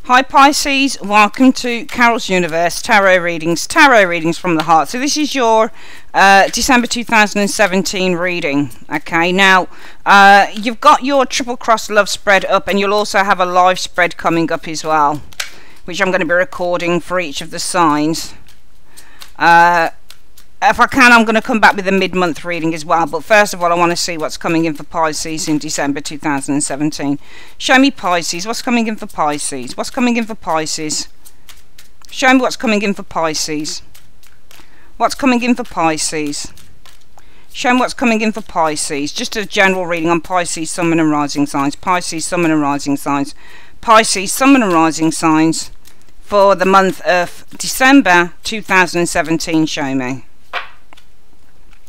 Hi Pisces, welcome to Carol's Universe Tarot Readings from the heart. So this is your December 2017 reading. Okay, now you've got your triple cross love spread up, and you'll also have a live spread coming up as well, which I'm going to be recording for each of the signs. If I can, I'm going to come back with a mid-month reading as well. But first of all, I want to see what's coming in for Pisces in December 2017. Show me Pisces. What's coming in for Pisces? What's coming in for Pisces? Show me what's coming in for Pisces. What's coming in for Pisces? Show me what's coming in for Pisces. Just a general reading on Pisces, Sun, Moon and Rising signs. Pisces, Sun, Moon and Rising signs. Pisces, Sun, Moon and Rising signs for the month of December 2017. Show me.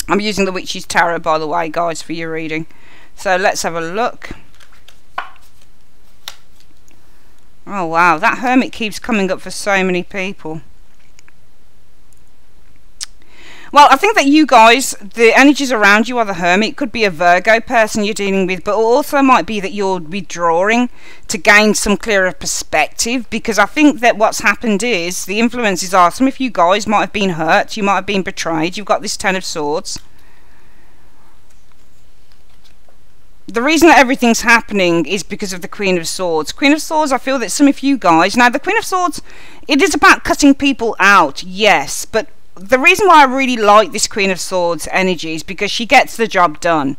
I'm using the Witch's Tarot, by the way, guys, for your reading. So let's have a look. Oh, wow. That Hermit keeps coming up for so many people. Well, I think that you guys, the energies around you are the Hermit. It could be a Virgo person you're dealing with, but it also might be that you're withdrawing to gain some clearer perspective, because I think that what's happened is the influences are some of you guys might have been hurt, you might have been betrayed. You've got this Ten of Swords. The reason that everything's happening is because of the Queen of Swords. Queen of Swords, I feel that some of you guys, now the Queen of Swords, it is about cutting people out, yes, but the reason why I really like this Queen of Swords energy is because she gets the job done.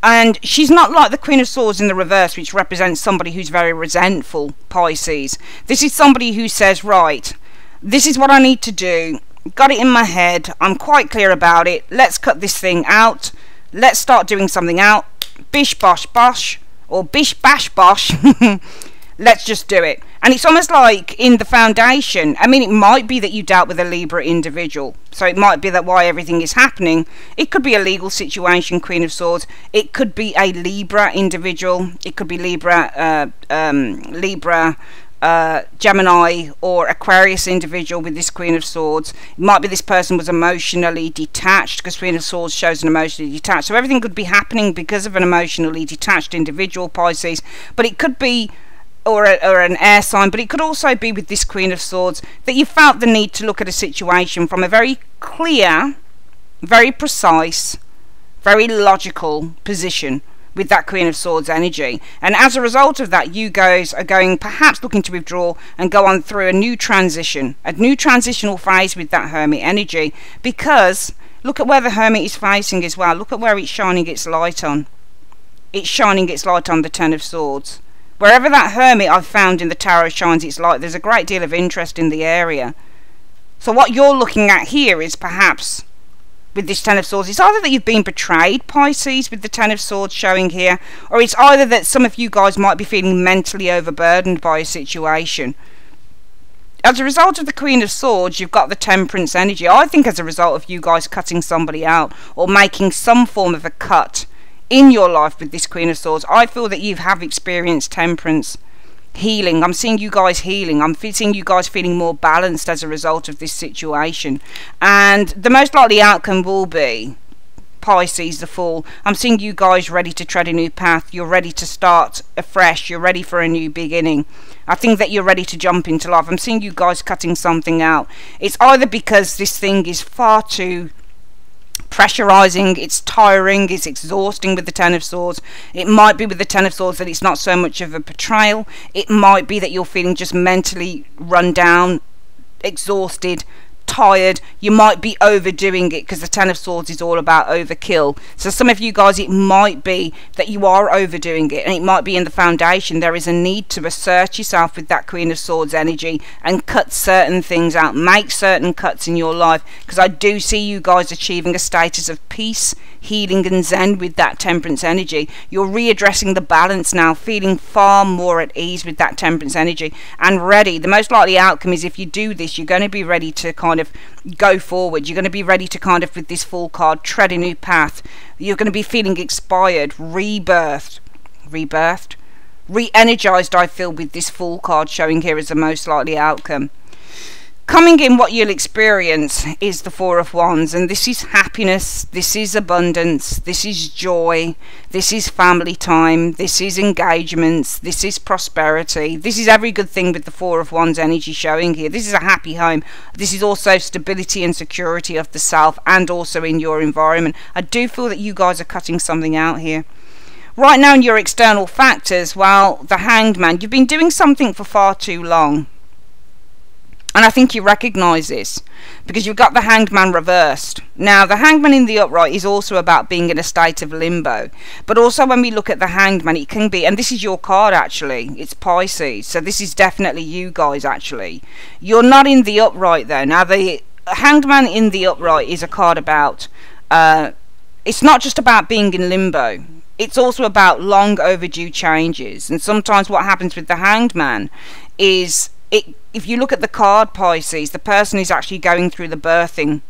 And she's not like the Queen of Swords in the reverse, which represents somebody who's very resentful, Pisces. This is somebody who says, right, this is what I need to do. Got it in my head. I'm quite clear about it. Let's cut this thing out. Let's start doing something out. Bish bosh bosh. Or bish bash bosh. Let's just do it. And it's almost like in the foundation, I mean, it might be that you dealt with a Libra individual, so it might be that why everything is happening. It could be a legal situation, Queen of Swords. It could be a Libra individual. It could be Libra, Gemini or Aquarius individual with this Queen of Swords. It might be this person was emotionally detached, because Queen of Swords shows an emotionally detached. So everything could be happening because of an emotionally detached individual, Pisces. But it could be or an air sign, but it could also be with this Queen of Swords that you felt the need to look at a situation from a very clear, very precise, very logical position with that Queen of Swords energy. And as a result of that, you guys are going perhaps looking to withdraw and go on through a new transition, a new transitional phase with that Hermit energy, because look at where the Hermit is facing as well. Look at where it's shining its light on. It's shining its light on the Ten of Swords. Wherever that Hermit I've found in the tarot shines its light, there's a great deal of interest in the area. So what you're looking at here is perhaps, with this Ten of Swords, it's either that you've been betrayed, Pisces, with the Ten of Swords showing here, or it's either that some of you guys might be feeling mentally overburdened by a situation. As a result of the Queen of Swords, you've got the Temperance energy. I think as a result of you guys cutting somebody out or making some form of a cut in your life with this Queen of Swords, I feel that you have experienced temperance, healing. I'm seeing you guys healing. I'm seeing you guys feeling more balanced as a result of this situation. And the most likely outcome will be Pisces, the Fool. I'm seeing you guys ready to tread a new path. You're ready to start afresh. You're ready for a new beginning. I think that you're ready to jump into life. I'm seeing you guys cutting something out. It's either because this thing is far too pressurizing, it's tiring, it's exhausting with the Ten of Swords. It might be with the Ten of Swords that it's not so much of a betrayal. It might be that you're feeling just mentally run down, exhausted, tired. You might be overdoing it, because the Ten of Swords is all about overkill. So some of you guys, it might be that you are overdoing it, and it might be in the foundation there is a need to assert yourself with that Queen of Swords energy and cut certain things out, make certain cuts in your life, because I do see you guys achieving a status of peace, healing and zen with that Temperance energy. You're readdressing the balance now, feeling far more at ease with that Temperance energy and ready. The most likely outcome is, if you do this, you're going to be ready to kind of go forward. You're going to be ready to kind of, with this Fool card, tread a new path. You're going to be feeling inspired, re-energized, I feel, with this Fool card showing here as the most likely outcome. Coming in, what you'll experience is the Four of Wands, and this is happiness, this is abundance, this is joy, this is family time, this is engagements, this is prosperity, this is every good thing with the Four of Wands energy showing here. This is a happy home. This is also stability and security of the self and also in your environment. I do feel that you guys are cutting something out here. Right now in your external factors, well, the Hanged Man, you've been doing something for far too long. And I think you recognise this because you've got the Hanged Man reversed. Now, the Hanged Man in the upright is also about being in a state of limbo. But also when we look at the Hanged Man, it can be, and this is your card actually, it's Pisces. So this is definitely you guys actually. You're not in the upright though. Now, the Hanged Man in the upright is a card about, it's not just about being in limbo. It's also about long overdue changes. And sometimes what happens with the Hanged Man is, if you look at the card Pisces, the person is actually going through the birthing,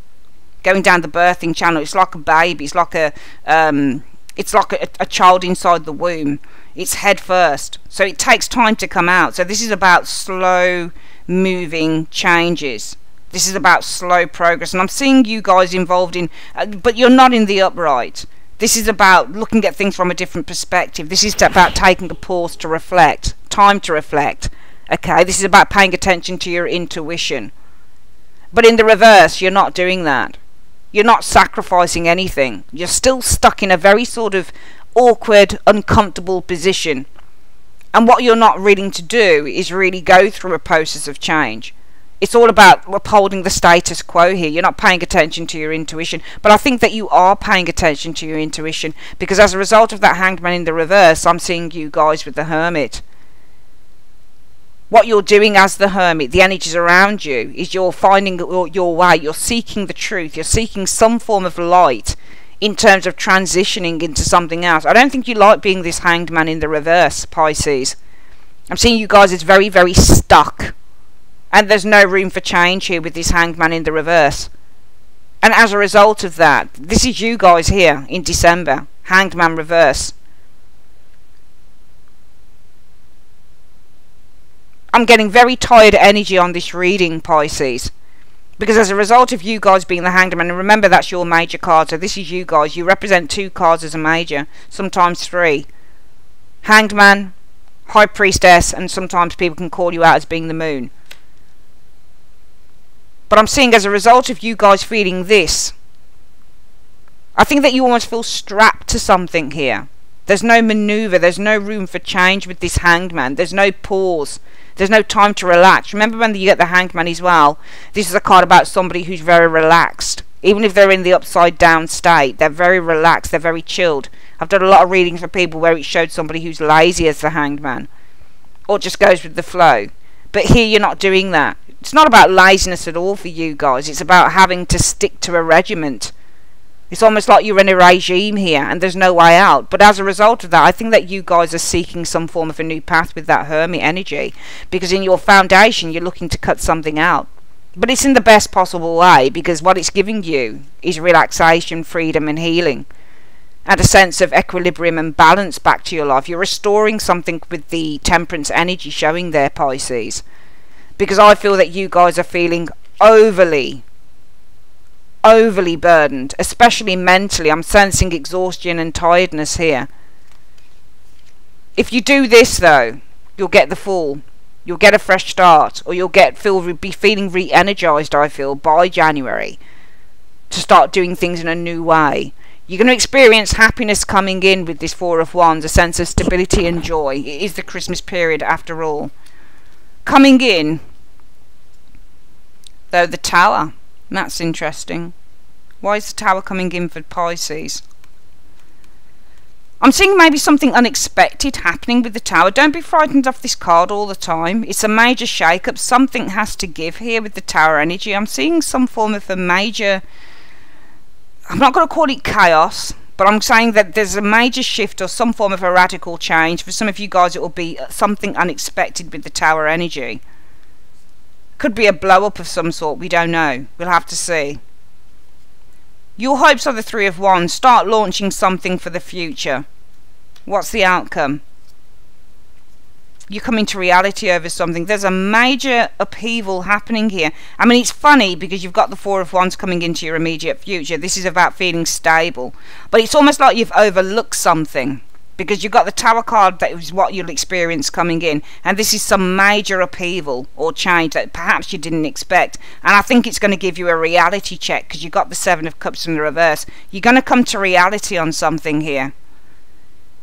going down the birthing channel. It's like a baby. It's like a child inside the womb. It's head first, so it takes time to come out. So this is about slow moving changes. This is about slow progress, and I'm seeing you guys involved in, but you're not in the upright. This is about looking at things from a different perspective. This is about taking a pause to reflect, time to reflect. Okay, this is about paying attention to your intuition. But in the reverse, you're not doing that. You're not sacrificing anything. You're still stuck in a very sort of awkward, uncomfortable position. And what you're not willing to do is really go through a process of change. It's all about upholding the status quo here. You're not paying attention to your intuition. But I think that you are paying attention to your intuition, because as a result of that Hanged Man in the reverse, I'm seeing you guys with the Hermit. What you're doing as the Hermit, the energies around you, is you're finding your way. You're seeking the truth. You're seeking some form of light in terms of transitioning into something else. I don't think you like being this Hanged Man in the reverse, Pisces. I'm seeing you guys as very, very stuck. And there's no room for change here with this Hanged Man in the reverse. And as a result of that, this is you guys here in December. Hanged Man reverse. I'm getting very tired energy on this reading, Pisces, because as a result of you guys being the Hanged Man, and remember that's your major card, so this is you guys, you represent 2 cards as a major, sometimes 3. Hanged Man, High Priestess, and sometimes people can call you out as being the Moon. But I'm seeing as a result of you guys feeling this, I think that you almost feel strapped to something here. There's no maneuver, there's no room for change with this Hanged Man, there's no pause. There's no time to relax. Remember when you get the Hanged Man as well, this is a card about somebody who's very relaxed. Even if they're in the upside down state, they're very relaxed, they're very chilled. I've done a lot of readings for people where it showed somebody who's lazy as the Hanged Man, or just goes with the flow. But here you're not doing that. It's not about laziness at all for you guys. It's about having to stick to a regiment. It's almost like you're in a regime here and there's no way out. But as a result of that, I think that you guys are seeking some form of a new path with that Hermit energy, because in your foundation you're looking to cut something out. But it's in the best possible way, because what it's giving you is relaxation, freedom and healing, and a sense of equilibrium and balance back to your life. You're restoring something with the Temperance energy showing there, Pisces, because I feel that you guys are feeling overly burdened, especially mentally. I'm sensing exhaustion and tiredness here. If you do this though, you'll get the Fool, you'll get a fresh start, or you'll be feeling re-energized, I feel, by January, to start doing things in a new way. You're going to experience happiness coming in with this Four of Wands, a sense of stability and joy. It is the Christmas period after all. Coming in though, the Tower. That's interesting. Why is the Tower coming in for Pisces? I'm seeing maybe something unexpected happening with the Tower. Don't be frightened of this card all the time. It's a major shake-up. Something has to give here with the Tower energy. I'm seeing some form of a major... I'm not going to call it chaos, but I'm saying that there's a major shift or some form of a radical change. For some of you guys, it will be something unexpected with the Tower energy. Could be a blow-up of some sort, we don't know. We'll have to see. Your hopes are the Three of Wands. Start launching something for the future. What's the outcome? you come into reality over something. There's a major upheaval happening here. I mean, it's funny because you've got the Four of Wands coming into your immediate future. This is about feeling stable, but it's almost like you've overlooked something, because you've got the Tower card that is what you'll experience coming in, and this is some major upheaval or change that perhaps you didn't expect. And I think it's going to give you a reality check, because you've got the Seven of Cups in the reverse. You're going to come to reality on something here.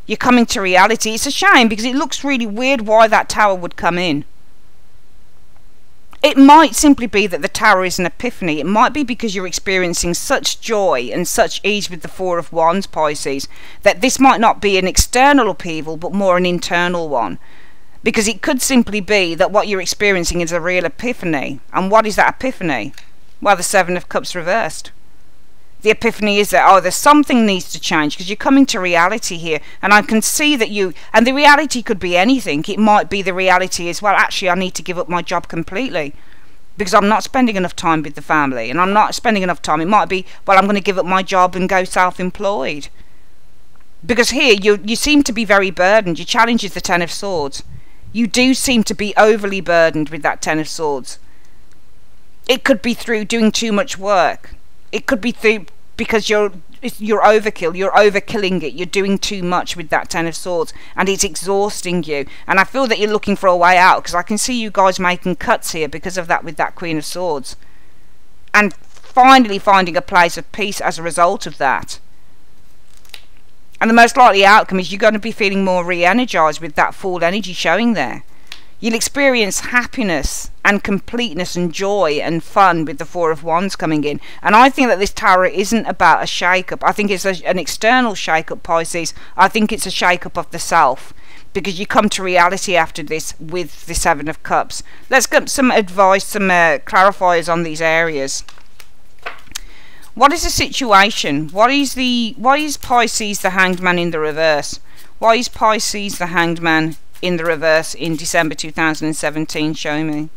You're coming to reality. It's a shame because it looks really weird why that Tower would come in. It might simply be that the Tower is an epiphany. It might be because you're experiencing such joy and such ease with the Four of Wands, Pisces, that this might not be an external upheaval but more an internal one. Because it could simply be that what you're experiencing is a real epiphany. And what is that epiphany? Well, the Seven of Cups reversed. The epiphany is that, oh, there's something needs to change, because you're coming to reality here, and I can see that you, and the reality could be anything. It might be the reality is, well, actually I need to give up my job completely because I'm not spending enough time with the family, and I'm not spending enough time. It might be, well, I'm going to give up my job and go self-employed, because here you seem to be very burdened. Your challenge is the Ten of Swords. You do seem to be overly burdened with that Ten of Swords. It could be through doing too much work. It could be through because you're overkill, you're overkilling it, you're doing too much with that Ten of Swords, and it's exhausting you. And I feel that you're looking for a way out, because I can see you guys making cuts here because of that with that Queen of Swords, and finally finding a place of peace as a result of that. And the most likely outcome is you're going to be feeling more re-energized with that Fool energy showing there. You'll experience happiness and completeness and joy and fun with the Four of Wands coming in. And I think that this Tower isn't about a shake-up. I think it's an external shake-up, Pisces. I think it's a shake-up of the self, because you come to reality after this with the Seven of Cups. Let's get some advice, some clarifiers on these areas. What is the situation? Why is Pisces the Hanged Man in the reverse? Why is Pisces the Hanged Man in the reverse in December 2017? Show me.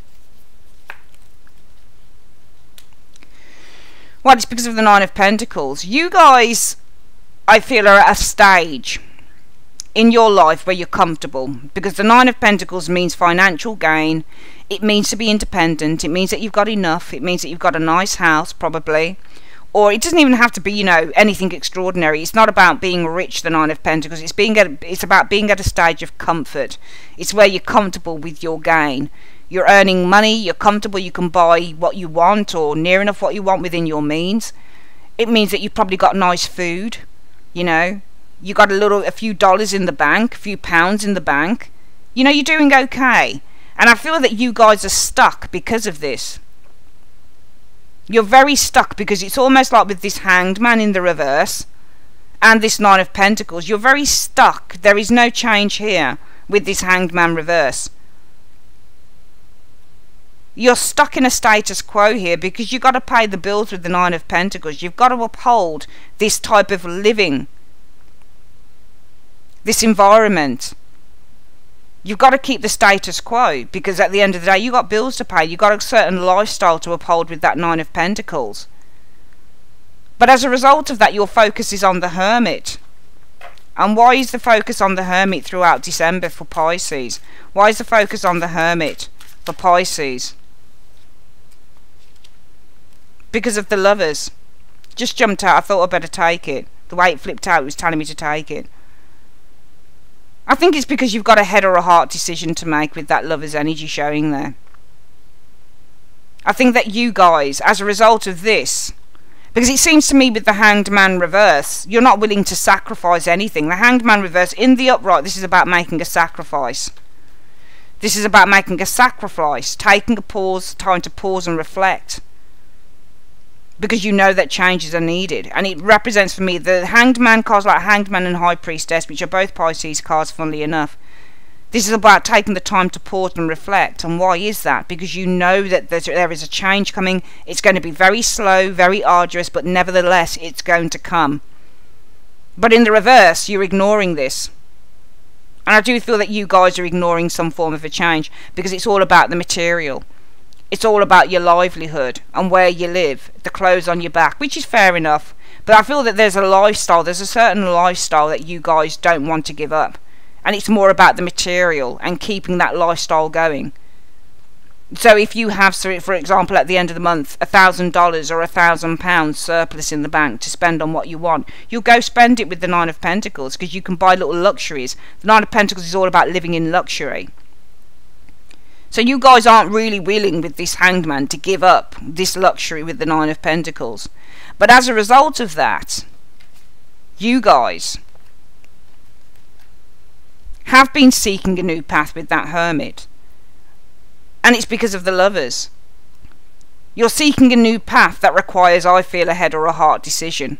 Well, it's because of the Nine of Pentacles. You guys, I feel, are at a stage in your life where you're comfortable, because the Nine of Pentacles means financial gain. It means to be independent. It means that you've got enough. It means that you've got a nice house, probably. Or it doesn't even have to be, you know, anything extraordinary. It's not about being rich, the Nine of Pentacles. It's about being at a stage of comfort. It's where you're comfortable with your gain. You're earning money, you're comfortable, you can buy what you want, or near enough what you want within your means. It means that you've probably got nice food, you know. You got a few dollars in the bank, a few pounds in the bank. You know, you're doing okay. And I feel that you guys are stuck because of this. You're very stuck, because it's almost like with this Hanged Man in the reverse and this Nine of Pentacles, you're very stuck. There is no change here with this Hanged Man reverse. You're stuck in a status quo here, because you've got to pay the bills with the Nine of Pentacles. You've got to uphold this type of living, this environment. You've got to keep the status quo, because at the end of the day you've got bills to pay. You've got a certain lifestyle to uphold with that Nine of Pentacles. But as a result of that, your focus is on the Hermit. And why is the focus on the Hermit throughout December for Pisces? Why is the focus on the Hermit for Pisces? Because of the Lovers. Just jumped out. I thought I'd better take it. The way it flipped out, it was telling me to take it. I think it's because you've got a head or a heart decision to make with that Lover's energy showing there. I think that you guys, as a result of this, because it seems to me with the Hanged Man reverse, you're not willing to sacrifice anything. The Hanged Man reverse, in the upright, this is about making a sacrifice. This is about making a sacrifice, taking a pause, time to pause and reflect. Because you know that changes are needed. And it represents for me the Hanged Man cards, like Hanged Man and High Priestess, which are both Pisces cards, funnily enough. This is about taking the time to pause and reflect. And why is that? Because you know that there is a change coming. It's going to be very slow, very arduous, but nevertheless it's going to come. But in the reverse, you're ignoring this. And I do feel that you guys are ignoring some form of a change, because it's all about the material. It's all about your livelihood and where you live, the clothes on your back, which is fair enough. But I feel that there's a lifestyle, there's a certain lifestyle that you guys don't want to give up. and it's more about the material and keeping that lifestyle going. So if you have, for example, at the end of the month, $1,000 or £1,000 surplus in the bank to spend on what you want, you'll go spend it with the Nine of Pentacles, because you can buy little luxuries. The Nine of Pentacles is all about living in luxury. So you guys aren't really willing with this Hanged Man to give up this luxury with the Nine of Pentacles. But as a result of that, you guys have been seeking a new path with that Hermit. And it's because of the Lovers. You're seeking a new path that requires, I feel, a head or a heart decision.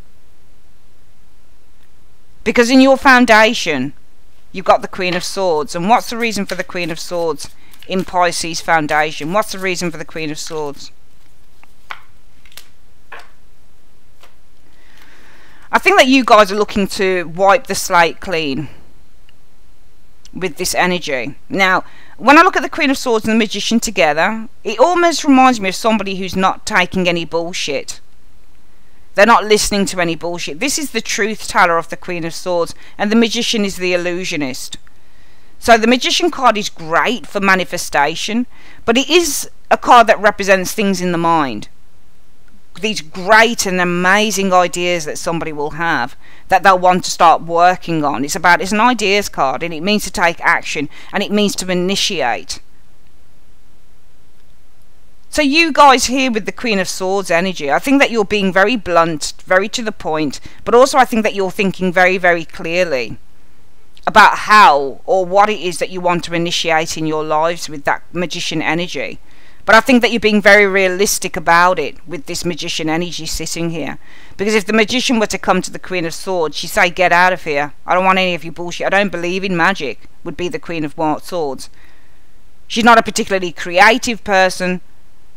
Because in your foundation, you've got the Queen of Swords. And what's the reason for the Queen of Swords in Pisces foundation? What's the reason for the Queen of Swords? I think that you guys are looking to wipe the slate clean with this energy. Now, when I look at the Queen of Swords and the Magician together, it almost reminds me of somebody who's not taking any bullshit. They're not listening to any bullshit. This is the truth teller of the Queen of Swords, and the Magician is the illusionist. So the Magician card is great for manifestation, but it is a card that represents things in the mind. These great and amazing ideas that somebody will have that they'll want to start working on. It's an ideas card, and it means to take action, and it means to initiate. So you guys here with the Queen of Swords energy, I think that you're being very blunt, very to the point, but also I think that you're thinking very, very clearly about how or what it is that you want to initiate in your lives with that Magician energy. But I think that you're being very realistic about it with this Magician energy sitting here. Because if the Magician were to come to the Queen of Swords, she'd say, get out of here. I don't want any of your bullshit. I don't believe in magic, would be the Queen of Swords. She's not a particularly creative person.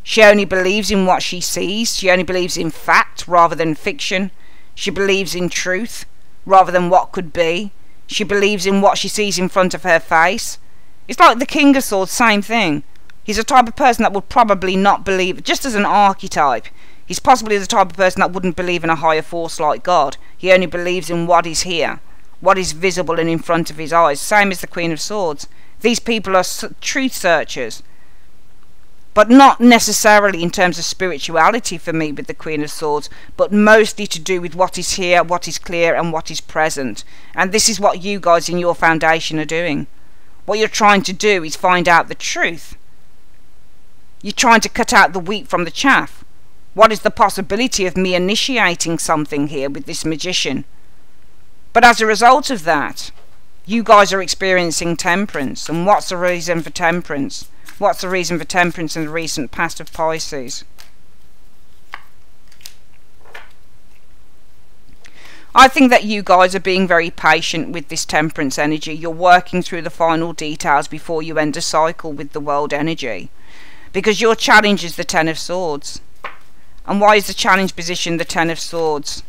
She only believes in what she sees. She only believes in fact rather than fiction. She believes in truth rather than what could be. She believes in what she sees in front of her face. It's like the King of Swords, same thing. He's a type of person that would probably not believe, just as an archetype, he's possibly the type of person that wouldn't believe in a higher force like God. He only believes in what is here, what is visible and in front of his eyes. Same as the Queen of Swords. These people are truth searchers, but not necessarily in terms of spirituality for me with the Queen of Swords, but mostly to do with what is here, what is clear, and what is present. And this is what you guys in your foundation are doing. What you're trying to do is find out the truth. You're trying to cut out the wheat from the chaff. What is the possibility of me initiating something here with this Magician? But as a result of that, you guys are experiencing temperance. And what's the reason for temperance? What's the reason for temperance in the recent past of Pisces? I think that you guys are being very patient with this temperance energy. You're working through the final details before you end a cycle with the world energy. Because your challenge is the Ten of Swords. And why is the challenge position the Ten of Swords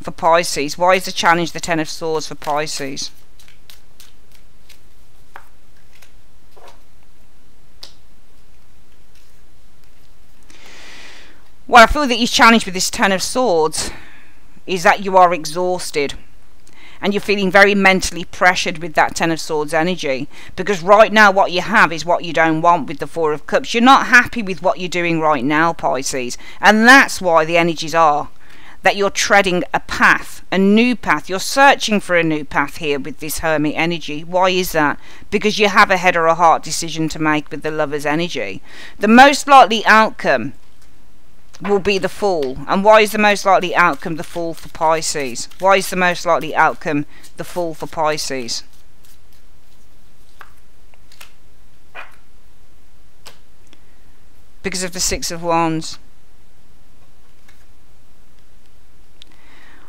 for Pisces? Why is the challenge the Ten of Swords for Pisces? Well, I feel that your challenge with this Ten of Swords is that you are exhausted. And you're feeling very mentally pressured with that Ten of Swords energy. Because right now what you have is what you don't want with the Four of Cups. You're not happy with what you're doing right now, Pisces. And that's why the energies are that you're treading a path, a new path. You're searching for a new path here with this Hermit energy. Why is that? Because you have a head or a heart decision to make with the Lover's energy. The most likely outcome will be the Fool. And why is the most likely outcome the Fool for Pisces? Why is the most likely outcome the Fool for Pisces? Because of the Six of Wands.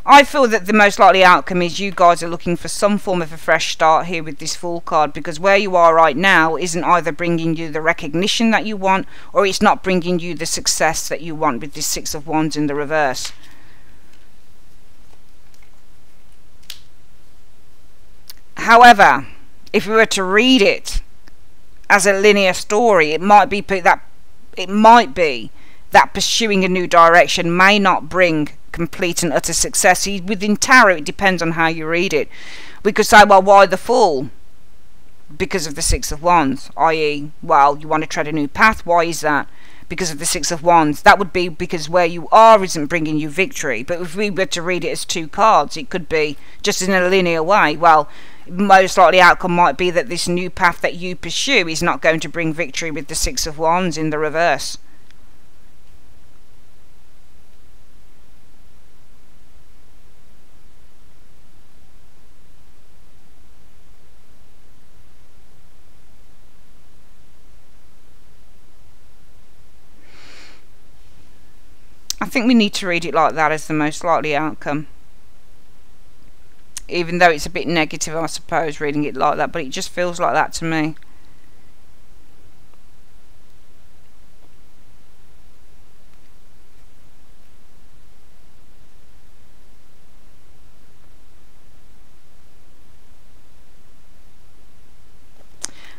I feel that the most likely outcome is you guys are looking for some form of a fresh start here with this Fool card, because where you are right now isn't either bringing you the recognition that you want, or it's not bringing you the success that you want with this Six of Wands in the reverse. However, if we were to read it as a linear story, it might be that pursuing a new direction may not bring complete and utter success. Within tarot, it depends on how you read it. We could say, well, why the Fool? Because of the Six of Wands, i.e., well, you want to tread a new path. Why is that? Because of the Six of Wands. That would be because where you are isn't bringing you victory. But if we were to read it as two cards, it could be just in a linear way. Well, most likely outcome might be that this new path that you pursue is not going to bring victory with the Six of Wands in the reverse. I think we need to read it like that as the most likely outcome. Even though it's a bit negative, I suppose, reading it like that, but it just feels like that to me.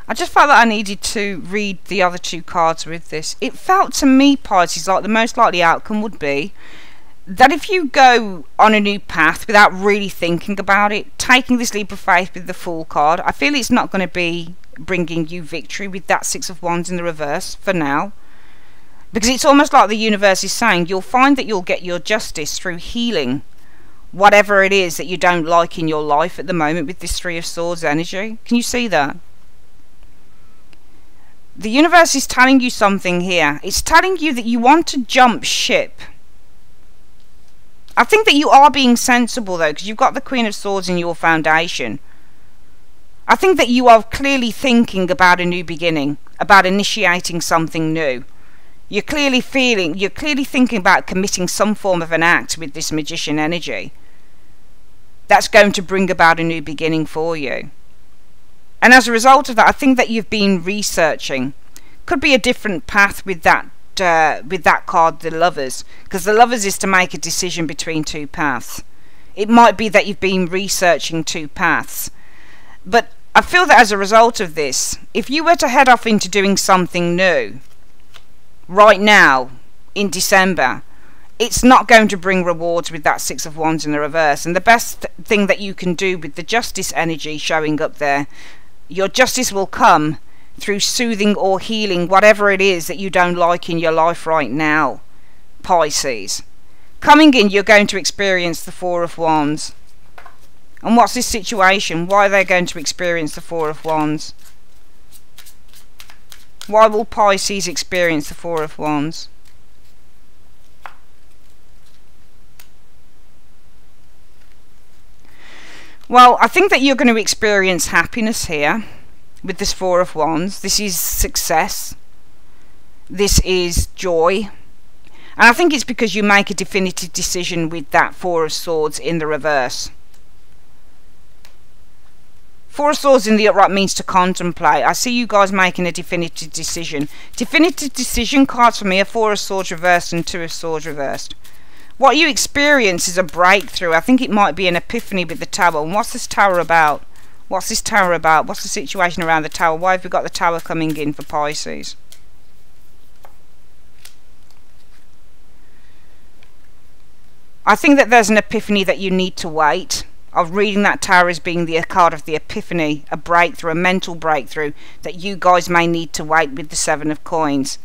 I just felt that I needed to read the other two cards with this. It felt to me, Pisces, like the most likely outcome would be that if you go on a new path without really thinking about it, taking this leap of faith with the Fool card, I feel it's not going to be bringing you victory with that Six of Wands in the reverse for now. Because it's almost like the universe is saying you'll find that you'll get your justice through healing whatever it is that you don't like in your life at the moment with this Three of Swords energy. Can you see that? The universe is telling you something here. It's telling you that you want to jump ship. I think that you are being sensible though, because you've got the Queen of Swords in your foundation. I think that you are clearly thinking about a new beginning, about initiating something new. You're clearly thinking about committing some form of an act with this Magician energy. That's going to bring about a new beginning for you. And as a result of that, I think that you've been researching. Could be a different path with that card, the Lovers, because the Lovers is to make a decision between two paths. It might be that you've been researching two paths. But I feel that as a result of this, if you were to head off into doing something new right now in December, it's not going to bring rewards with that Six of Wands in the reverse. And the best thing that you can do with the Justice energy showing up there, your justice will come through soothing or healing whatever it is that you don't like in your life right now, Pisces. Coming in, you're going to experience the Four of Wands. And what's this situation? Why are they going to experience the Four of Wands? Why will Pisces experience the Four of Wands? Well, I think that you're going to experience happiness here with this Four of Wands. This is success. This is joy. And I think it's because you make a definitive decision with that Four of Swords in the reverse. Four of Swords in the upright means to contemplate. I see you guys making a definitive decision. Definitive decision cards for me are Four of Swords reversed and Two of Swords reversed. What you experience is a breakthrough. I think it might be an epiphany with the Tower. And what's this Tower about? What's this Tower about? What's the situation around the Tower? Why have we got the Tower coming in for Pisces? I think that there's an epiphany that you need to wait. Of reading that Tower as being the card of the epiphany, a breakthrough, a mental breakthrough that you guys may need to wait with the Seven of Coins.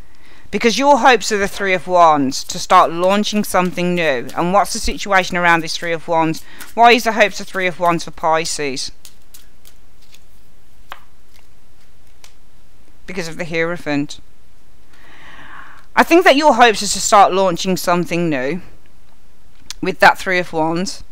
Because your hopes are the Three of Wands to start launching something new. And what's the situation around this Three of Wands? Why is the hopes of Three of Wands for Pisces? Because of the Hierophant. I think that your hopes is to start launching something new with that Three of Wands.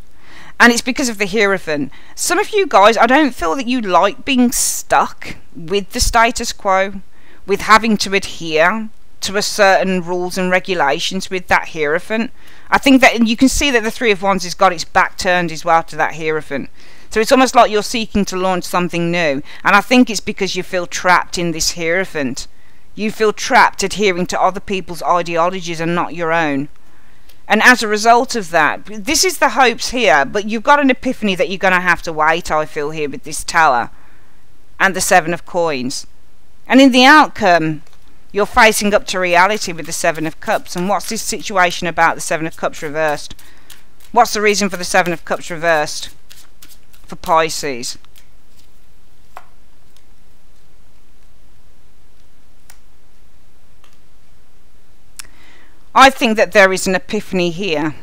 And it's because of the Hierophant. Some of you guys, I don't feel that you like being stuck with the status quo, with having to adhere to a certain rules and regulations with that Hierophant. I think that you can see that the Three of Wands has got its back turned as well to that Hierophant. So it's almost like you're seeking to launch something new. And I think it's because you feel trapped in this Hierophant. You feel trapped adhering to other people's ideologies and not your own. And as a result of that, this is the hopes here, but you've got an epiphany that you're going to have to wait, I feel, here with this Tower and the Seven of Coins. And in the outcome, You're facing up to reality with the Seven of Cups. And what's this situation about the Seven of Cups reversed? What's the reason for the Seven of Cups reversed for Pisces? I think that there is an epiphany here.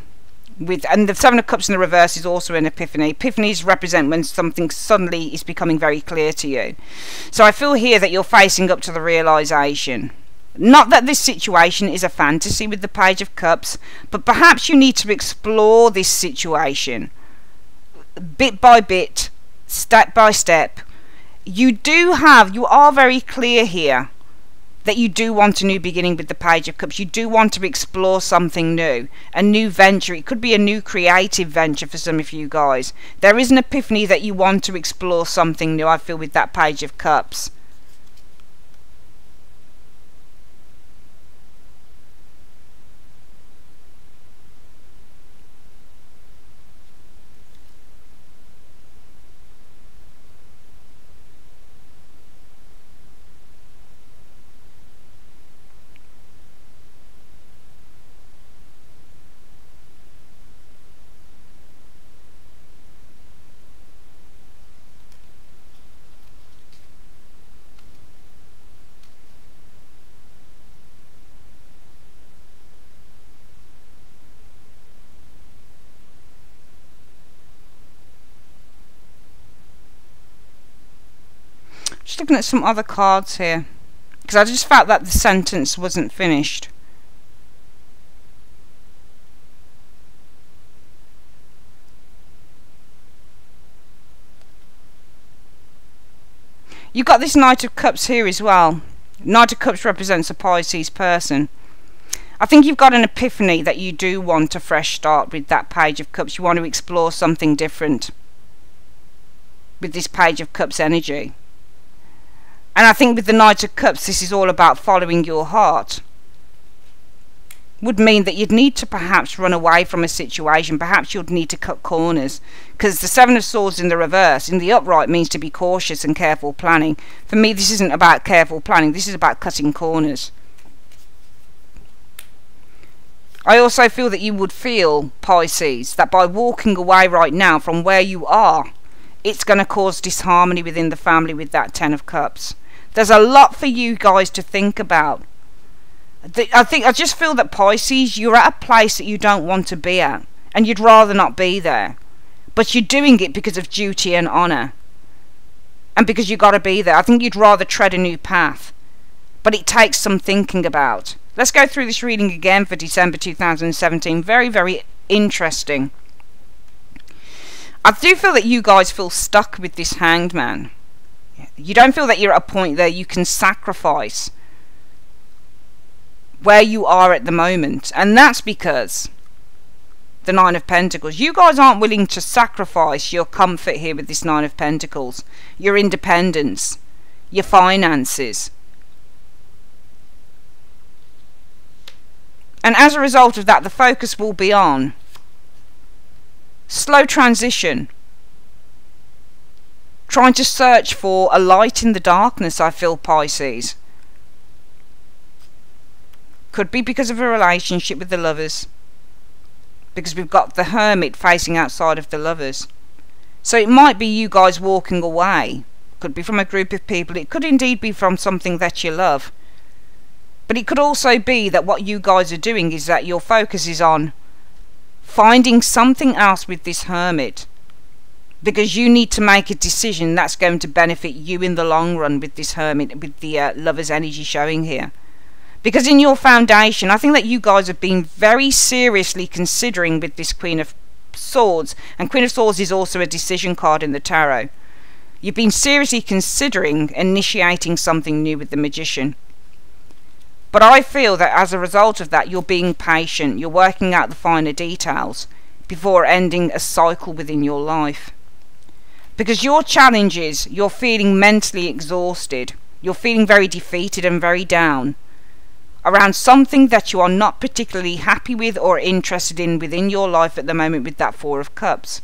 And the Seven of Cups in the reverse is also an epiphany. Epiphanies represent when something suddenly is becoming very clear to you. So I feel here that you're facing up to the realization. Not that this situation is a fantasy with the Page of Cups, but perhaps you need to explore this situation bit by bit, step by step. You are very clear here that you do want a new beginning with the Page of Cups. You do want to explore something new, a new venture. It could be a new creative venture for some of you guys. There is an epiphany that you want to explore something new, I feel, with that Page of Cups. Just looking at some other cards here, because I just felt that the sentence wasn't finished. You've got this Knight of Cups here as well. Knight of Cups represents a Pisces person. I think you've got an epiphany that you do want a fresh start with that Page of Cups. You want to explore something different with this Page of Cups energy. And I think with the Knight of Cups, this is all about following your heart. Would mean that you'd need to perhaps run away from a situation. Perhaps you'd need to cut corners. Because the Seven of Swords in the reverse, in the upright, means to be cautious and careful planning. For me, this isn't about careful planning. This is about cutting corners. I also feel that you would feel, Pisces, that by walking away right now from where you are, it's going to cause disharmony within the family with that Ten of Cups. There's a lot for you guys to think about. I just feel that, Pisces, you're at a place that you don't want to be at, and you'd rather not be there, but you're doing it because of duty and honour, and because you've got to be there. I think you'd rather tread a new path, but it takes some thinking about. Let's go through this reading again for December 2017. Very, very interesting. I do feel that you guys feel stuck with this Hanged Man. You don't feel that you're at a point there you can sacrifice where you are at the moment, and that's because the Nine of Pentacles. You guys aren't willing to sacrifice your comfort here with this Nine of Pentacles, your independence, your finances. And as a result of that, the focus will be on slow transition, trying to search for a light in the darkness, I feel, Pisces. Could be because of a relationship with the Lovers, because we've got the Hermit facing outside of the Lovers. So it might be you guys walking away. Could be from a group of people. It could indeed be from something that you love. But it could also be that what you guys are doing is that your focus is on finding something else with this Hermit, because you need to make a decision that's going to benefit you in the long run with this Hermit, with the Lover's energy showing here. Because in your foundation, I think that you guys have been very seriously considering with this Queen of Swords, and Queen of Swords is also a decision card in the tarot. You've been seriously considering initiating something new with the Magician. But I feel that as a result of that, you're being patient, you're working out the finer details before ending a cycle within your life. Because your challenge is, you're feeling mentally exhausted, you're feeling very defeated and very down around something that you are not particularly happy with or interested in within your life at the moment with that Four of Cups.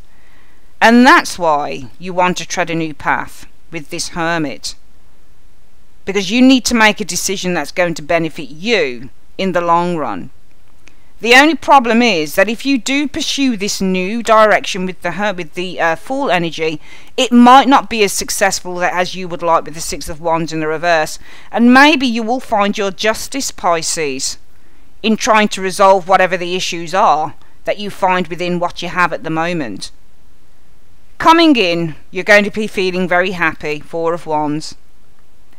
And that's why you want to tread a new path with this Hermit. because you need to make a decision that's going to benefit you in the long run. The only problem is that if you do pursue this new direction with the Fool energy, it might not be as successful as you would like with the Six of Wands in the reverse, and maybe you will find your justice, Pisces, in trying to resolve whatever the issues are that you find within what you have at the moment. Coming in, you're going to be feeling very happy, Four of Wands.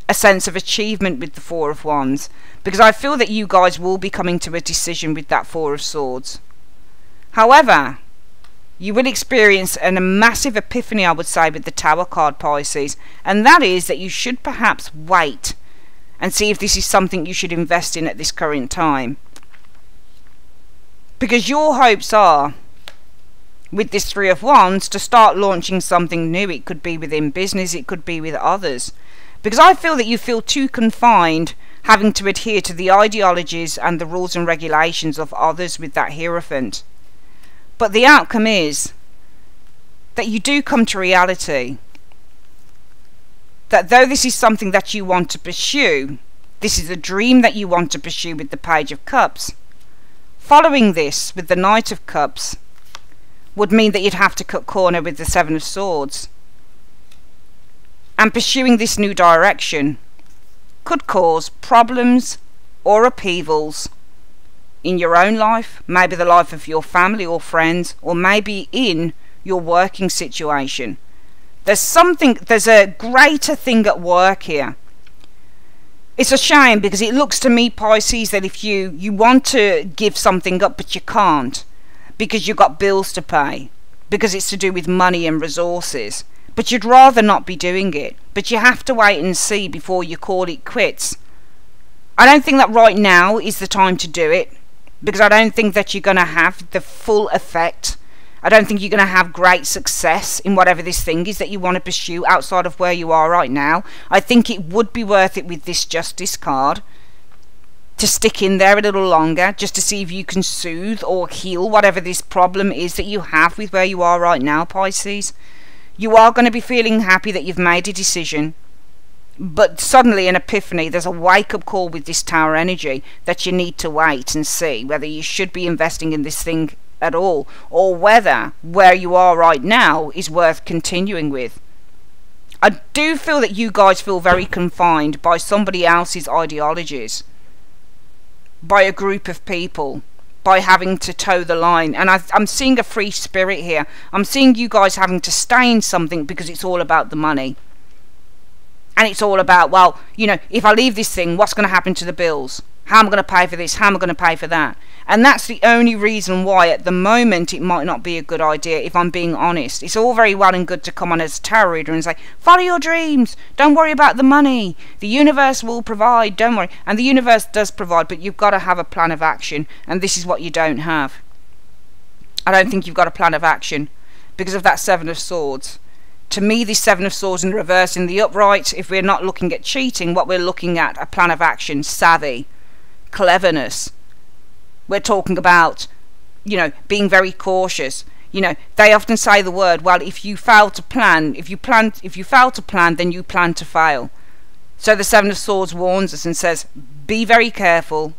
A sense of achievement with the Four of Wands, because I feel that you guys will be coming to a decision with that Four of Swords. However, you will experience a massive epiphany, I would say, with the Tower card, Pisces, and that is that you should perhaps wait and see if this is something you should invest in at this current time. Because your hopes are, with this Three of Wands, to start launching something new. It could be within business, it could be with others. Because I feel that you feel too confined having to adhere to the ideologies and the rules and regulations of others with that Hierophant. But the outcome is that you do come to reality that though this is something that you want to pursue, this is a dream that you want to pursue with the Page of Cups, following this with the Knight of Cups would mean that you'd have to cut corner with the Seven of Swords. And pursuing this new direction could cause problems or upheavals in your own life, maybe the life of your family or friends, or maybe in your working situation. There's a greater thing at work here. It's a shame, because it looks to me, Pisces, that if you want to give something up but you can't, because you've got bills to pay, because it's to do with money and resources, but you'd rather not be doing it, but you have to wait and see before you call it quits. I don't think that right now is the time to do it, because I don't think that you're going to have the full effect. I don't think you're going to have great success in whatever this thing is that you want to pursue outside of where you are right now. I think it would be worth it with this Justice card to stick in there a little longer, just to see if you can soothe or heal whatever this problem is that you have with where you are right now, Pisces. You are going to be feeling happy that you've made a decision, but suddenly an epiphany, there's a wake-up call with this Tower energy that you need to wait and see whether you should be investing in this thing at all, or whether where you are right now is worth continuing with. I do feel that you guys feel very confined by somebody else's ideologies, by a group of people, by having to toe the line. And I'm seeing a free spirit here. I'm seeing you guys having to stay in something because it's all about the money. And it's all about, well, you know, if I leave this thing, what's going to happen to the bills? How am I going to pay for this? How am I going to pay for that? And that's the only reason why at the moment it might not be a good idea, if I'm being honest. It's all very well and good to come on as a tarot reader and say, follow your dreams, don't worry about the money, the universe will provide, don't worry. And the universe does provide, but you've got to have a plan of action, and this is what you don't have. I don't think you've got a plan of action because of that Seven of Swords. To me, this Seven of Swords in the reverse, in the upright, if we're not looking at cheating, what we're looking at, a plan of action, savvy, cleverness. We're talking about, you know, being very cautious. You know, they often say the word, well, if you fail to plan, if you fail to plan, then you plan to fail. So the Seven of Swords warns us and says, be very careful,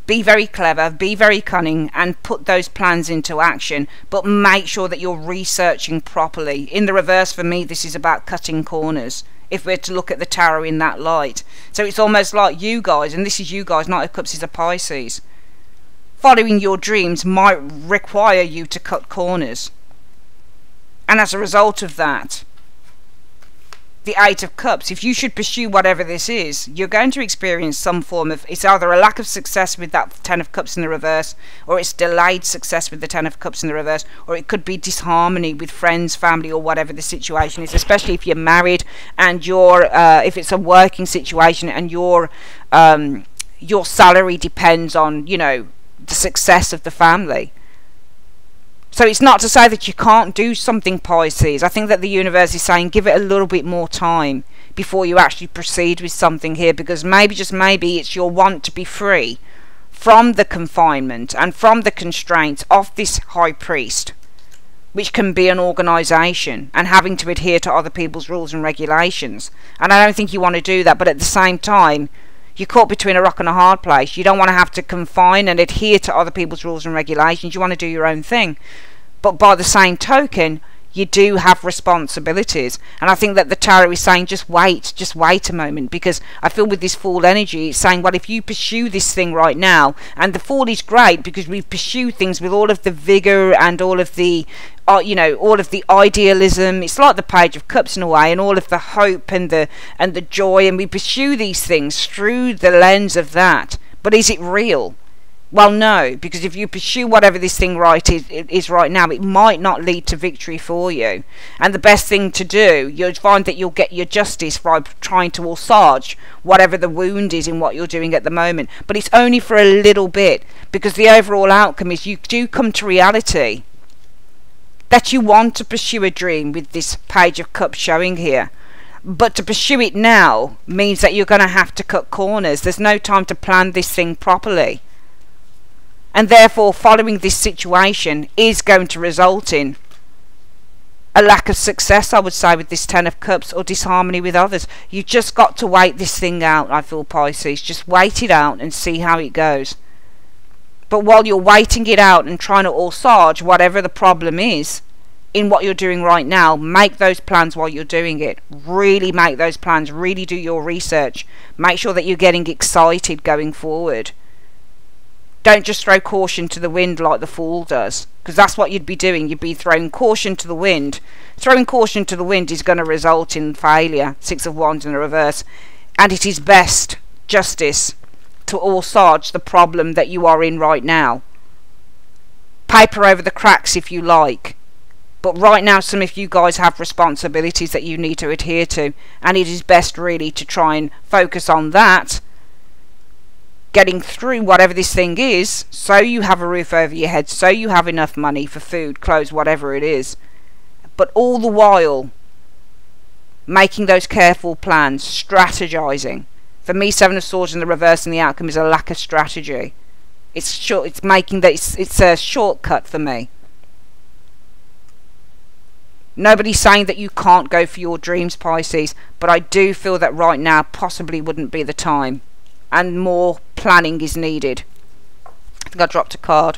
be very clever, be very cunning, and put those plans into action, but make sure that you're researching properly. In the reverse, for me, this is about cutting corners, if we're to look at the tarot in that light. So it's almost like you guys, and this is you guys, Knight of Cups is a Pisces. Following your dreams might require you to cut corners. And as a result of that, the Eight of Cups, if you should pursue whatever this is, you're going to experience some form of, it's either a lack of success with that Ten of Cups in the reverse, or it's delayed success with the Ten of Cups in the reverse, or it could be disharmony with friends, family, or whatever the situation is, especially if you're married and you're, if it's a working situation and your salary depends on, you know, the success of the family. So it's not to say that you can't do something, Pisces. I think that the universe is saying give it a little bit more time before you actually proceed with something here, because maybe, just maybe, it's your want to be free from the confinement and from the constraints of this High Priest which can be an organisation, and having to adhere to other people's rules and regulations. And I don't think you want to do that, but at the same time, you're caught between a rock and a hard place. You don't want to have to confine and adhere to other people's rules and regulations. You want to do your own thing. But by the same token, you do have responsibilities. And I think that the tarot is saying just wait a moment, because I feel with this Fool energy, it's saying, well, if you pursue this thing right now, and the Fool is great because we pursue things with all of the vigour and all of the all of the idealism. It's like the Page of Cups in a way, and all of the hope and the joy, and we pursue these things through the lens of that. But is it real? Well, no, because if you pursue whatever this thing is right now, it might not lead to victory for you. And the best thing to do, you'll find that you'll get your justice by trying to assuage whatever the wound is in what you're doing at the moment. But it's only for a little bit, because the overall outcome is you do come to reality that you want to pursue a dream with this Page of Cups showing here. But to pursue it now means that you're going to have to cut corners. There's no time to plan this thing properly. And therefore, following this situation is going to result in a lack of success, I would say, with this Ten of Cups, or disharmony with others. You just got to wait this thing out, I feel, Pisces. Just wait it out and see how it goes. But while you're waiting it out and trying to assuage whatever the problem is in what you're doing right now, make those plans while you're doing it. Really make those plans. Really do your research. Make sure that you're getting excited going forward. Don't just throw caution to the wind like the Fool does, because that's what you'd be doing. You'd be throwing caution to the wind. Throwing caution to the wind is going to result in failure. Six of Wands in the reverse. And it is best justice to assuage the problem that you are in right now. Paper over the cracks if you like. But right now, some of you guys have responsibilities that you need to adhere to. And it is best really to try and focus on that, getting through whatever this thing is, so you have a roof over your head, so you have enough money for food, clothes, whatever it is. But all the while making those careful plans, strategizing. For me, Seven of Swords in the reverse, and the outcome is a lack of strategy. It's a shortcut for me. Nobody's saying that you can't go for your dreams, Pisces, but I do feel that right now possibly wouldn't be the time, and more planning is needed. I think I dropped a card.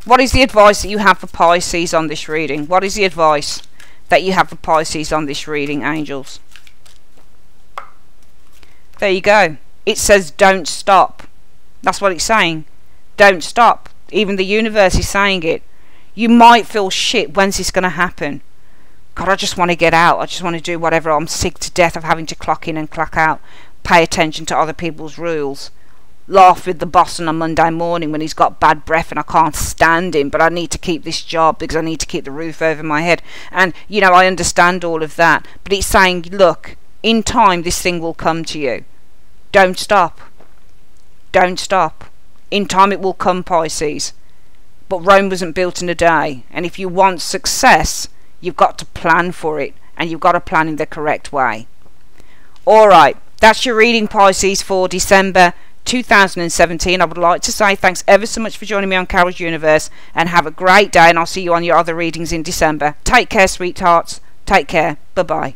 What is the advice that you have for Pisces on this reading? What is the advice that you have for Pisces on this reading, angels? There you go. It says don't stop. That's what it's saying. Don't stop. Even the universe is saying it. You might feel shit. When's this going to happen? God, I just want to get out. I just want to do whatever. I'm sick to death of having to clock in and clock out. Pay attention to other people's rules. Laugh with the boss on a Monday morning when he's got bad breath and I can't stand him, but I need to keep this job because I need to keep the roof over my head. And, you know, I understand all of that. But it's saying, look, in time this thing will come to you. Don't stop. Don't stop. In time it will come, Pisces. But Rome wasn't built in a day. And if you want success, you've got to plan for it. And you've got to plan in the correct way. Alright, that's your reading, Pisces, for December 2017. I would like to say thanks ever so much for joining me on Carol's Universe, and have a great day, and I'll see you on your other readings in December. Take care, sweethearts. Take care. Bye-bye.